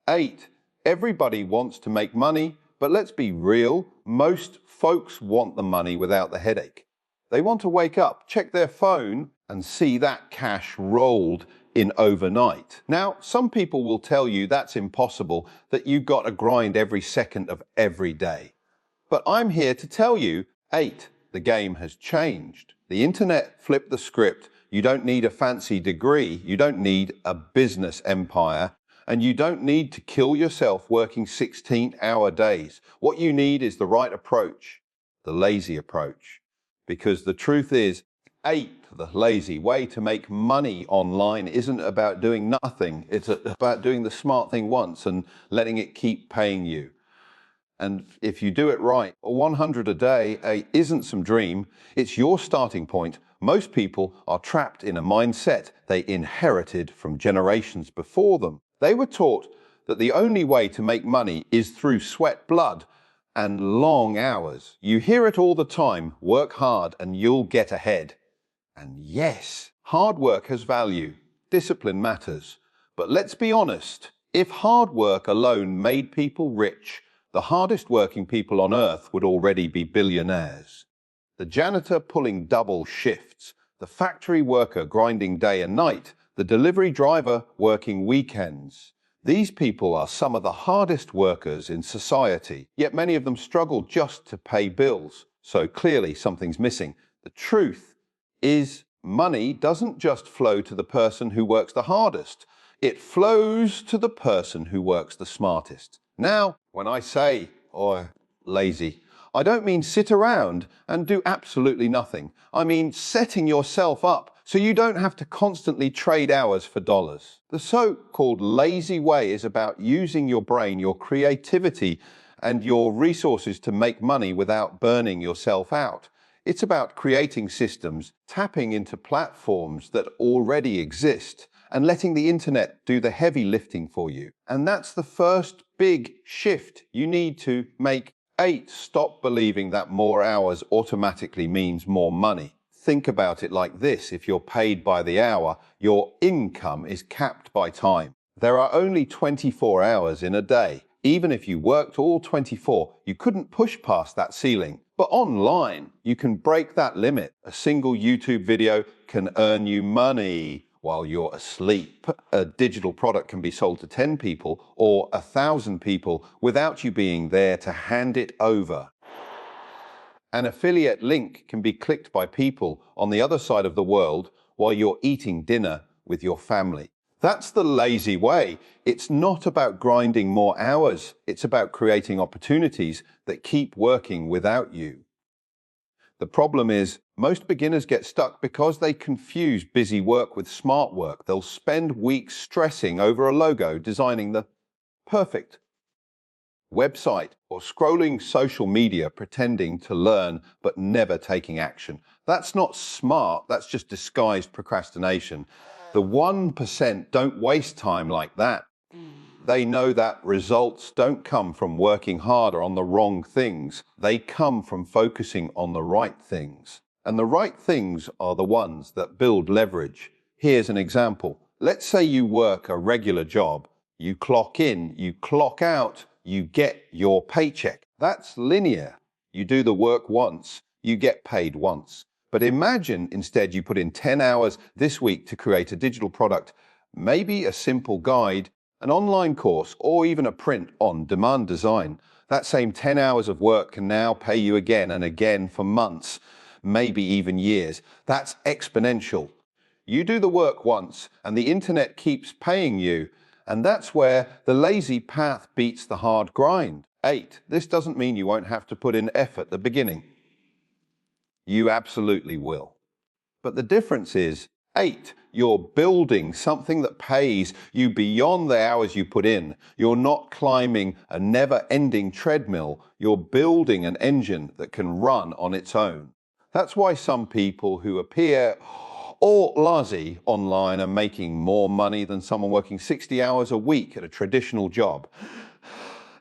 8, everybody wants to make money, but let's be real, most folks want the money without the headache. They want to wake up, check their phone, and see that cash rolled in overnight. Now, some people will tell you that's impossible, that you've got to grind every second of every day. But I'm here to tell you, 8, the game has changed. The internet flipped the script. You don't need a fancy degree. You don't need a business empire. And you don't need to kill yourself working 16-hour days. What you need is the right approach, the lazy approach. Because the truth is, 8, the lazy way to make money online isn't about doing nothing. It's about doing the smart thing once and letting it keep paying you. And if you do it right, 100 a day isn't some dream. It's your starting point. Most people are trapped in a mindset they inherited from generations before them. They were taught that the only way to make money is through sweat, blood, and long hours. You hear it all the time, work hard and you'll get ahead. And yes, hard work has value, discipline matters. But let's be honest, if hard work alone made people rich, the hardest working people on earth would already be billionaires. The janitor pulling double shifts, the factory worker grinding day and night, the delivery driver working weekends. These people are some of the hardest workers in society, yet many of them struggle just to pay bills. So clearly something's missing. The truth is, money doesn't just flow to the person who works the hardest. It flows to the person who works the smartest. Now, when I say, lazy, I don't mean sit around and do absolutely nothing. I mean setting yourself up so you don't have to constantly trade hours for dollars. The so-called lazy way is about using your brain, your creativity, and your resources to make money without burning yourself out. It's about creating systems, tapping into platforms that already exist, and letting the internet do the heavy lifting for you. And that's the first big shift you need to make. 8, stop believing that more hours automatically means more money. Think about it like this. If you're paid by the hour, your income is capped by time. There are only 24 hours in a day. Even if you worked all 24, you couldn't push past that ceiling. But online, you can break that limit. A single YouTube video can earn you money while you're asleep. A digital product can be sold to 10 people or 1,000 people without you being there to hand it over. An affiliate link can be clicked by people on the other side of the world while you're eating dinner with your family. That's the lazy way. It's not about grinding more hours. It's about creating opportunities that keep working without you. The problem is, most beginners get stuck because they confuse busy work with smart work. They'll spend weeks stressing over a logo, designing the perfect website, or scrolling social media pretending to learn but never taking action. That's not smart, that's just disguised procrastination. The 1% don't waste time like that. They know that results don't come from working harder on the wrong things. They come from focusing on the right things. And the right things are the ones that build leverage. Here's an example. Let's say you work a regular job. You clock in, you clock out, you get your paycheck. That's linear. You do the work once, you get paid once. But imagine instead you put in 10 hours this week to create a digital product, maybe a simple guide, an online course, or even a print-on-demand design. That same 10 hours of work can now pay you again and again for months, maybe even years. That's exponential. You do the work once, and the internet keeps paying you. And that's where the lazy path beats the hard grind. 8, this doesn't mean you won't have to put in effort at the beginning. You absolutely will. But the difference is, 8, you're building something that pays you beyond the hours you put in. You're not climbing a never-ending treadmill. You're building an engine that can run on its own. That's why some people who appear all lazy online are making more money than someone working 60 hours a week at a traditional job.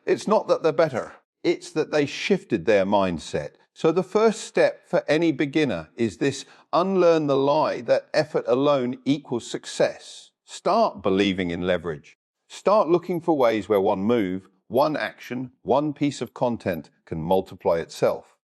It's not that they're better. It's that they shifted their mindset. So the first step for any beginner is this: unlearn the lie that effort alone equals success. Start believing in leverage. Start looking for ways where one move, one action, one piece of content can multiply itself.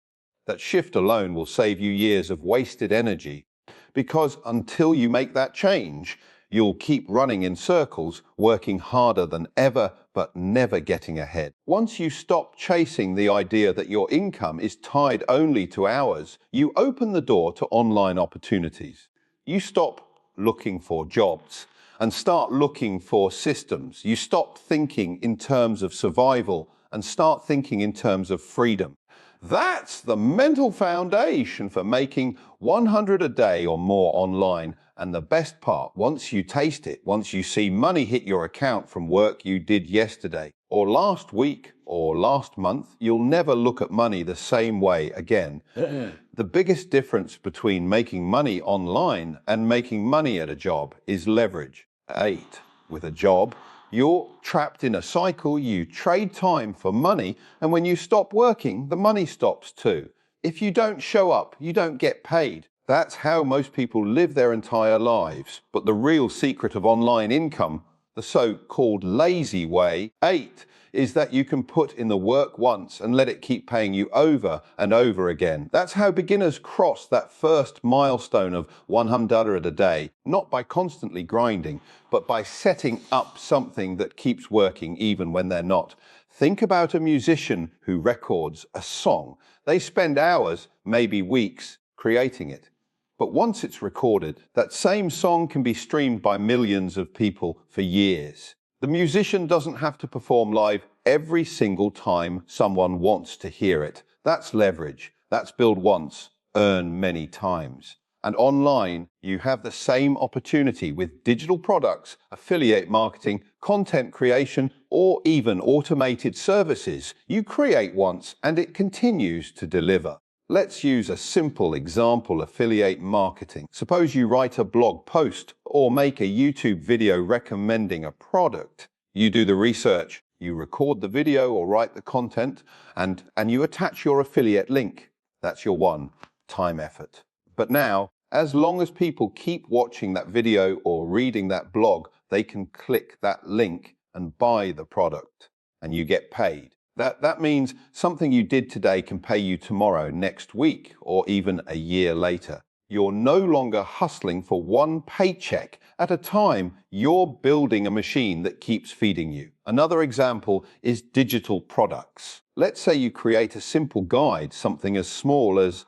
That shift alone will save you years of wasted energy, because until you make that change, you'll keep running in circles, working harder than ever, but never getting ahead. Once you stop chasing the idea that your income is tied only to hours, you open the door to online opportunities. You stop looking for jobs and start looking for systems. You stop thinking in terms of survival and start thinking in terms of freedom. That's the mental foundation for making 100 a day or more online. And the best part, once you taste it, once you see money hit your account from work you did yesterday or last week or last month, you'll never look at money the same way again. The biggest difference between making money online and making money at a job is leverage. 8. With a job, you're trapped in a cycle. You trade time for money, and when you stop working, the money stops too. If you don't show up, you don't get paid. That's how most people live their entire lives. But the real secret of online income, the so-called lazy way, 8, is that you can put in the work once and let it keep paying you over and over again. That's how beginners cross that first milestone of 100 a day, not by constantly grinding, but by setting up something that keeps working even when they're not. Think about a musician who records a song. They spend hours, maybe weeks, creating it. But once it's recorded, that same song can be streamed by millions of people for years. The musician doesn't have to perform live every single time someone wants to hear it. That's leverage. That's build once, earn many times. And online, you have the same opportunity with digital products, affiliate marketing, content creation, or even automated services. You create once and it continues to deliver. Let's use a simple example: affiliate marketing. Suppose you write a blog post or make a YouTube video recommending a product. You do the research, you record the video or write the content, and you attach your affiliate link. That's your time effort. But now, as long as people keep watching that video or reading that blog, they can click that link and buy the product, and you get paid. That means something you did today can pay you tomorrow, next week, or even a year later. You're no longer hustling for one paycheck at a time. You're building a machine that keeps feeding you. Another example is digital products. Let's say you create a simple guide, something as small as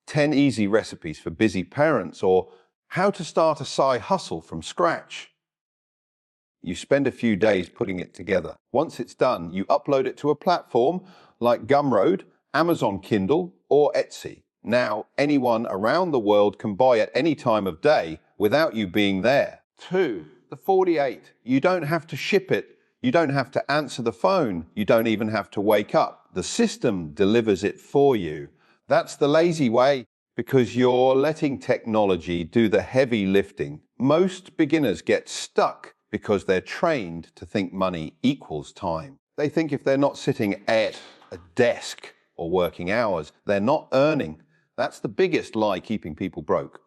10 easy recipes for busy parents, or how to start a side hustle from scratch. You spend a few days putting it together. Once it's done, you upload it to a platform like Gumroad, Amazon Kindle, or Etsy. Now, anyone around the world can buy at any time of day without you being there. 2. The 48. You don't have to ship it. You don't have to answer the phone. You don't even have to wake up. The system delivers it for you. That's the lazy way, because you're letting technology do the heavy lifting. Most beginners get stuck because they're trained to think money equals time. They think if they're not sitting at a desk or working hours, they're not earning. That's the biggest lie keeping people broke.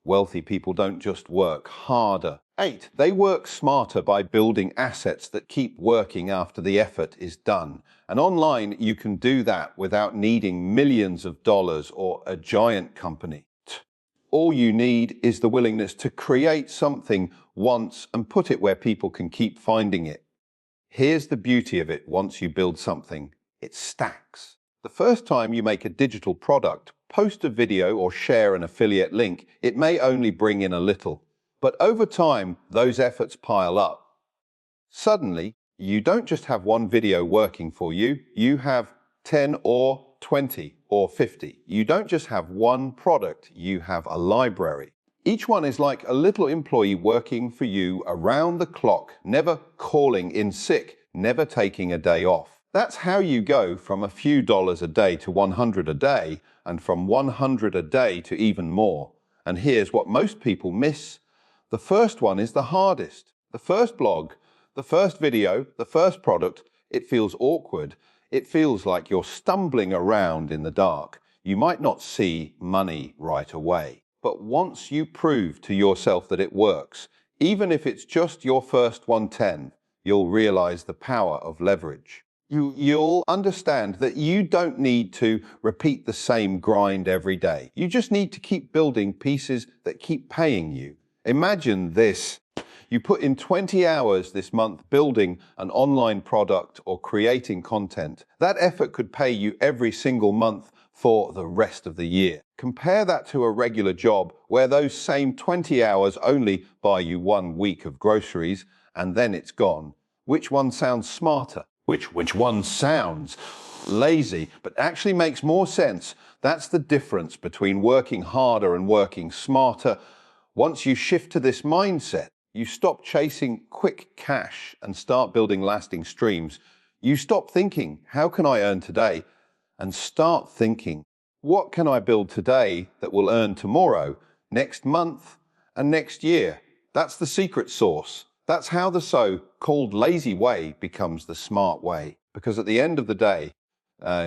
Wealthy people don't just work harder. 8. They work smarter by building assets that keep working after the effort is done. And online, you can do that without needing millions of dollars or a giant company. All you need is the willingness to create something once and put it where people can keep finding it. Here's the beauty of it: once you build something, it stacks. The first time you make a digital product, post a video or share an affiliate link, it may only bring in a little. But over time, those efforts pile up. Suddenly, you don't just have one video working for you, you have 10 or 20 or 50. You don't just have one product, you have a library. Each one is like a little employee working for you around the clock, never calling in sick, never taking a day off. That's how you go from a few dollars a day to 100 a day, and from 100 a day to even more. And here's what most people miss. The first one is the hardest. The first blog, the first video, the first product, it feels awkward. It feels like you're stumbling around in the dark. You might not see money right away. But once you prove to yourself that it works, Even if it's just your first 110, you'll realize the power of leverage. You'll understand that you don't need to repeat the same grind every day. You just need to keep building pieces that keep paying you. Imagine this. You put in 20 hours this month building an online product or creating content. That effort could pay you every single month for the rest of the year. Compare that to a regular job where those same 20 hours only buy you 1 week of groceries and then it's gone. Which one sounds smarter? Which one sounds lazy, but actually makes more sense? That's the difference between working harder and working smarter. Once you shift to this mindset, you stop chasing quick cash and start building lasting streams. You stop thinking, how can I earn today? And start thinking, what can I build today that will earn tomorrow, next month, and next year? That's the secret sauce. That's how the so-called lazy way becomes the smart way. Because at the end of the day,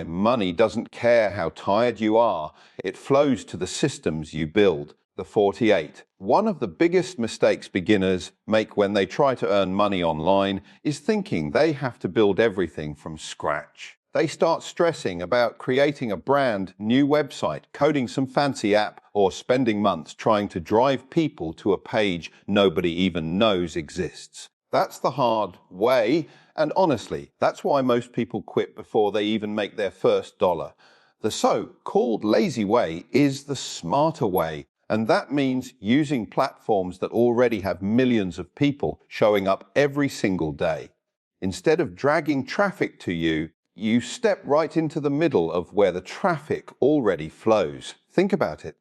money doesn't care how tired you are. It flows to the systems you build. The 48. One of the biggest mistakes beginners make when they try to earn money online is thinking they have to build everything from scratch. They start stressing about creating a brand new website, coding some fancy app, or spending months trying to drive people to a page nobody even knows exists. That's the hard way, and honestly, that's why most people quit before they even make their first dollar. The so-called lazy way is the smarter way. And that means using platforms that already have millions of people showing up every single day. Instead of dragging traffic to you, you step right into the middle of where the traffic already flows. Think about it.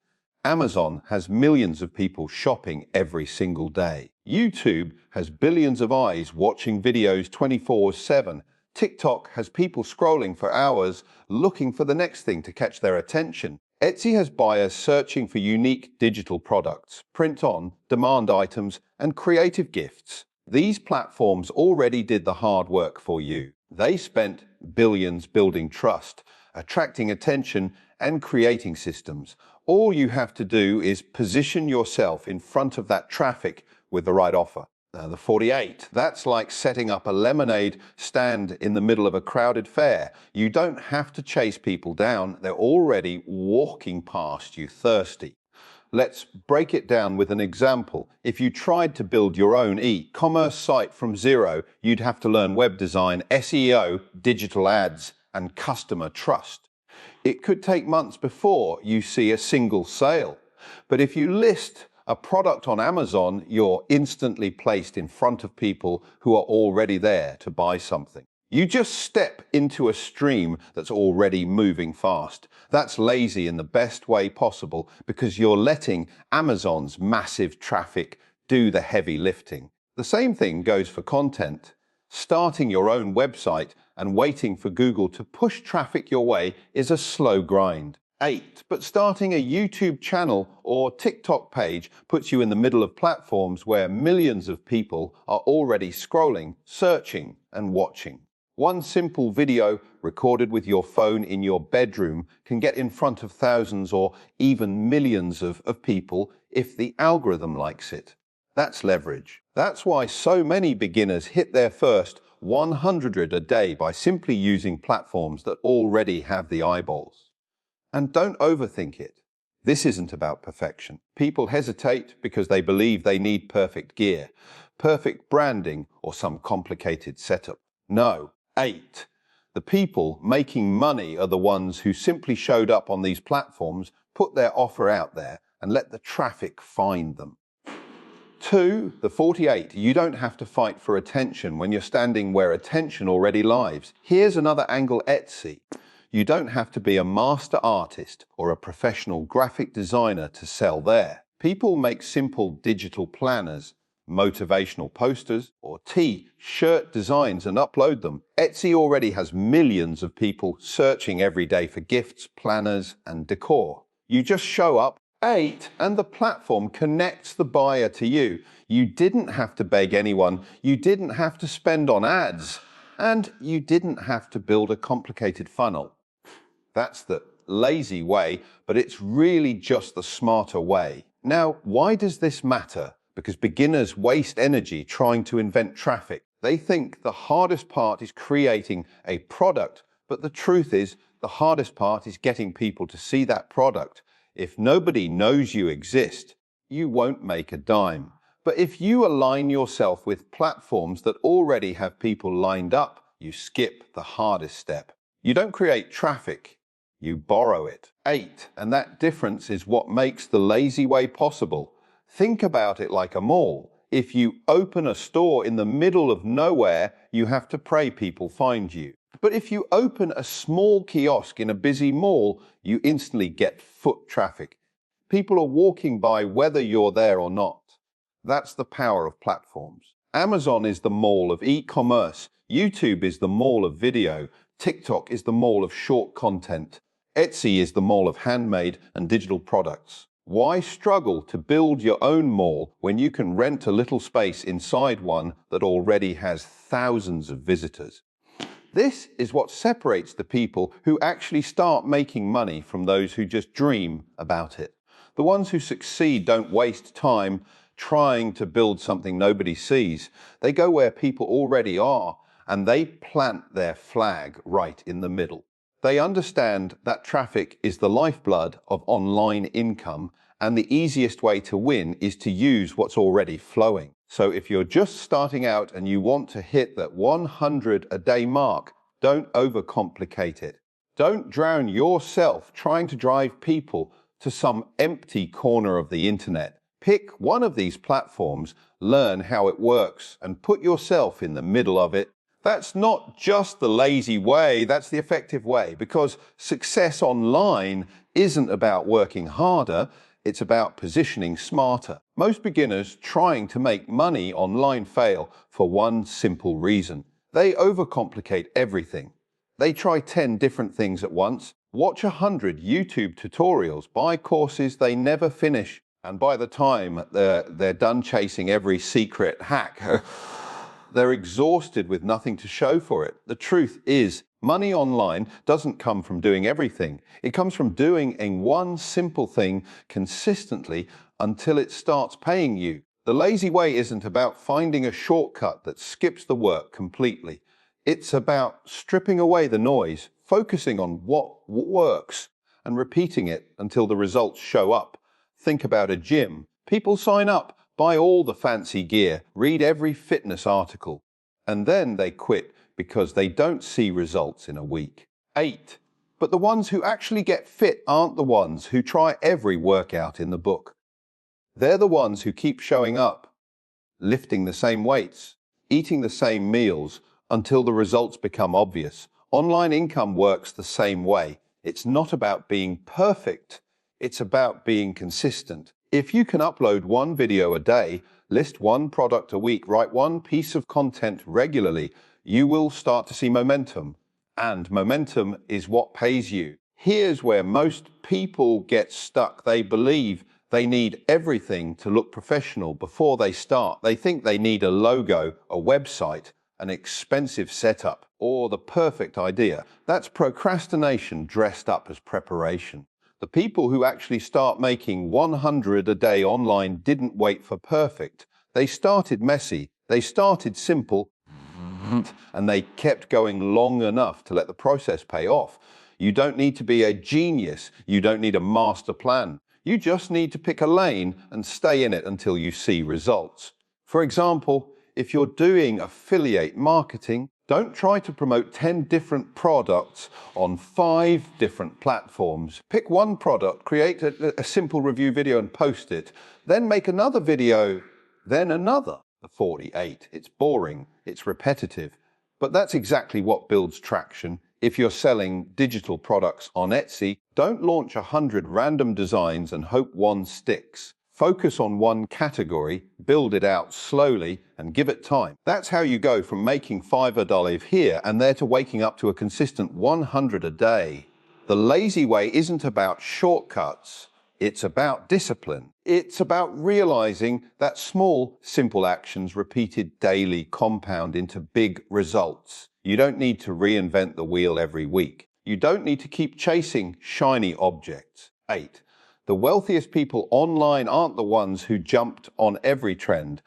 Amazon has millions of people shopping every single day. YouTube has billions of eyes watching videos 24/7. TikTok has people scrolling for hours looking for the next thing to catch their attention. Etsy has buyers searching for unique digital products, print-on, demand items, and creative gifts. These platforms already did the hard work for you. They spent billions building trust, attracting attention, and creating systems. All you have to do is position yourself in front of that traffic with the right offer. The 48, that's like setting up a lemonade stand in the middle of a crowded fair. You don't have to chase people down. They're already walking past you thirsty. Let's break it down with an example. If you tried to build your own e-commerce site from zero, you'd have to learn web design, SEO, digital ads, and customer trust. It could take months before you see a single sale. But if you list a product on Amazon, you're instantly placed in front of people who are already there to buy something. You just step into a stream that's already moving fast. That's lazy in the best way possible because you're letting Amazon's massive traffic do the heavy lifting. The same thing goes for content. Starting your own website and waiting for Google to push traffic your way is a slow grind. 8. But starting a YouTube channel or TikTok page puts you in the middle of platforms where millions of people are already scrolling, searching, and watching. One simple video recorded with your phone in your bedroom can get in front of thousands or even millions of people if the algorithm likes it. That's leverage. That's why so many beginners hit their first 100 a day by simply using platforms that already have the eyeballs. And don't overthink it. This isn't about perfection. People hesitate because they believe they need perfect gear, perfect branding, or some complicated setup. No. 8. The people making money are the ones who simply showed up on these platforms, put their offer out there, and let the traffic find them. 2. The 48. You don't have to fight for attention when you're standing where attention already lies. Here's another angle: Etsy. You don't have to be a master artist or a professional graphic designer to sell there. People make simple digital planners, motivational posters, or T-shirt designs and upload them. Etsy already has millions of people searching every day for gifts, planners, and decor. You just show up, 8, and the platform connects the buyer to you. You didn't have to beg anyone. You didn't have to spend on ads. And you didn't have to build a complicated funnel. That's the lazy way, but it's really just the smarter way. Now, why does this matter? because beginners waste energy trying to invent traffic. They think the hardest part is creating a product, but the truth is the hardest part is getting people to see that product. If nobody knows you exist, you won't make a dime. But if you align yourself with platforms that already have people lined up, you skip the hardest step. You don't create traffic, you borrow it. 8, and that difference is what makes the lazy way possible. Think about it like a mall. If you open a store in the middle of nowhere, you have to pray people find you. But if you open a small kiosk in a busy mall, you instantly get foot traffic. People are walking by whether you're there or not. That's the power of platforms. Amazon is the mall of e-commerce. YouTube is the mall of video. TikTok is the mall of short content. Etsy is the mall of handmade and digital products. Why struggle to build your own mall when you can rent a little space inside one that already has thousands of visitors? This is what separates the people who actually start making money from those who just dream about it. The ones who succeed don't waste time trying to build something nobody sees. They go where people already are, and they plant their flag right in the middle. They understand that traffic is the lifeblood of online income, and the easiest way to win is to use what's already flowing. So if you're just starting out and you want to hit that 100 a day mark, don't overcomplicate it. Don't drown yourself trying to drive people to some empty corner of the internet. Pick one of these platforms, learn how it works, and put yourself in the middle of it. That's not just the lazy way, that's the effective way, because success online isn't about working harder, it's about positioning smarter. Most beginners trying to make money online fail for one simple reason. They overcomplicate everything. They try 10 different things at once, watch 100 YouTube tutorials, buy courses they never finish, and by the time they're done chasing every secret hack, they're exhausted with nothing to show for it. The truth is, money online doesn't come from doing everything. It comes from doing one simple thing consistently until it starts paying you. The lazy way isn't about finding a shortcut that skips the work completely. It's about stripping away the noise, focusing on what works, and repeating it until the results show up. Think about a gym. People sign up, buy all the fancy gear, read every fitness article, and then they quit because they don't see results in a week. 8. But the ones who actually get fit aren't the ones who try every workout in the book. They're the ones who keep showing up, lifting the same weights, eating the same meals until the results become obvious. Online income works the same way. It's not about being perfect, it's about being consistent. If you can upload one video a day, list one product a week, write one piece of content regularly, you will start to see momentum. And momentum is what pays you. Here's where most people get stuck. They believe they need everything to look professional before they start. They think they need a logo, a website, an expensive setup, or the perfect idea. That's procrastination dressed up as preparation. The people who actually start making 100 a day online didn't wait for perfect. They started messy, they started simple, and they kept going long enough to let the process pay off. You don't need to be a genius, you don't need a master plan. You just need to pick a lane and stay in it until you see results. For example, if you're doing affiliate marketing, don't try to promote 10 different products on 5 different platforms. Pick one product, create a simple review video and post it, then make another video, then another. The 48. It's boring, it's repetitive, but that's exactly what builds traction. If you're selling digital products on Etsy, don't launch 100 random designs and hope one sticks. Focus on one category, build it out slowly, and give it time. That's how you go from making $5 here and there to waking up to a consistent 100 a day. The lazy way isn't about shortcuts, it's about discipline. It's about realizing that small, simple actions repeated daily compound into big results. You don't need to reinvent the wheel every week. You don't need to keep chasing shiny objects. 8. The wealthiest people online aren't the ones who jumped on every trend.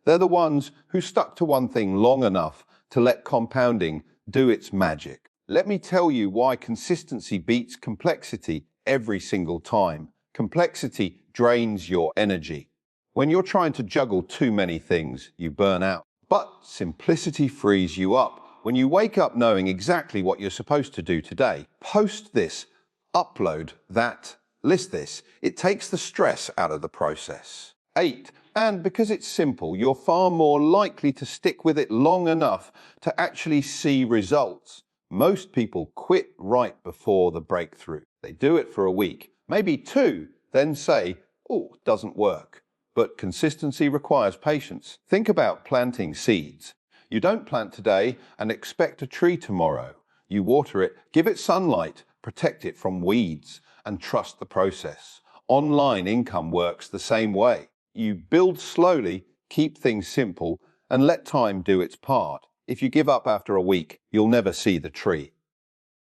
They're the ones who stuck to one thing long enough to let compounding do its magic. Let me tell you why consistency beats complexity every single time. Complexity drains your energy. When you're trying to juggle too many things, you burn out. But simplicity frees you up. When you wake up knowing exactly what you're supposed to do today, post this, upload that, list this. It takes the stress out of the process. 8. And because it's simple, you're far more likely to stick with it long enough to actually see results. Most people quit right before the breakthrough. They do it for a week, maybe 2, then say, oh, it doesn't work. But consistency requires patience. Think about planting seeds. You don't plant today and expect a tree tomorrow. You water it, give it sunlight, protect it from weeds, and trust the process. Online income works the same way. You build slowly, keep things simple, and let time do its part. If you give up after a week, you'll never see the tree.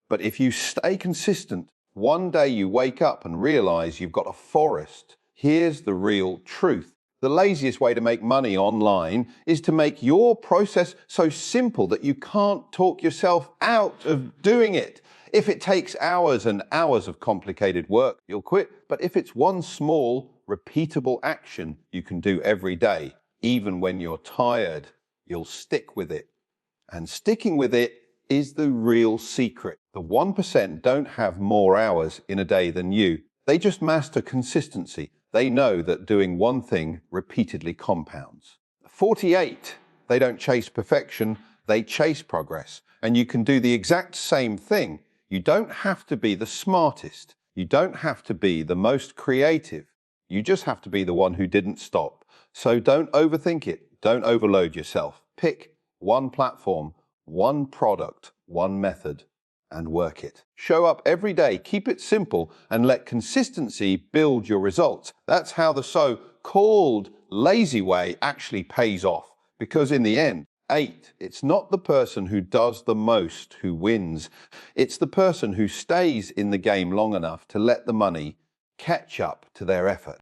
But if you stay consistent, one day you wake up and realize you've got a forest. Here's the real truth. The laziest way to make money online is to make your process so simple that you can't talk yourself out of doing it. If it takes hours and hours of complicated work, you'll quit. But if it's one small, repeatable action you can do every day, even when you're tired, you'll stick with it. And sticking with it is the real secret. The 1% don't have more hours in a day than you. They just master consistency. They know that doing one thing repeatedly compounds. 48, they don't chase perfection, they chase progress. And you can do the exact same thing. You don't have to be the smartest. You don't have to be the most creative. You just have to be the one who didn't stop. So don't overthink it. Don't overload yourself. Pick one platform, one product, one method, and work it. Show up every day, keep it simple, and let consistency build your results. That's how the so-called lazy way actually pays off. Because in the end, 8, it's not the person who does the most who wins. It's the person who stays in the game long enough to let the money catch up to their effort.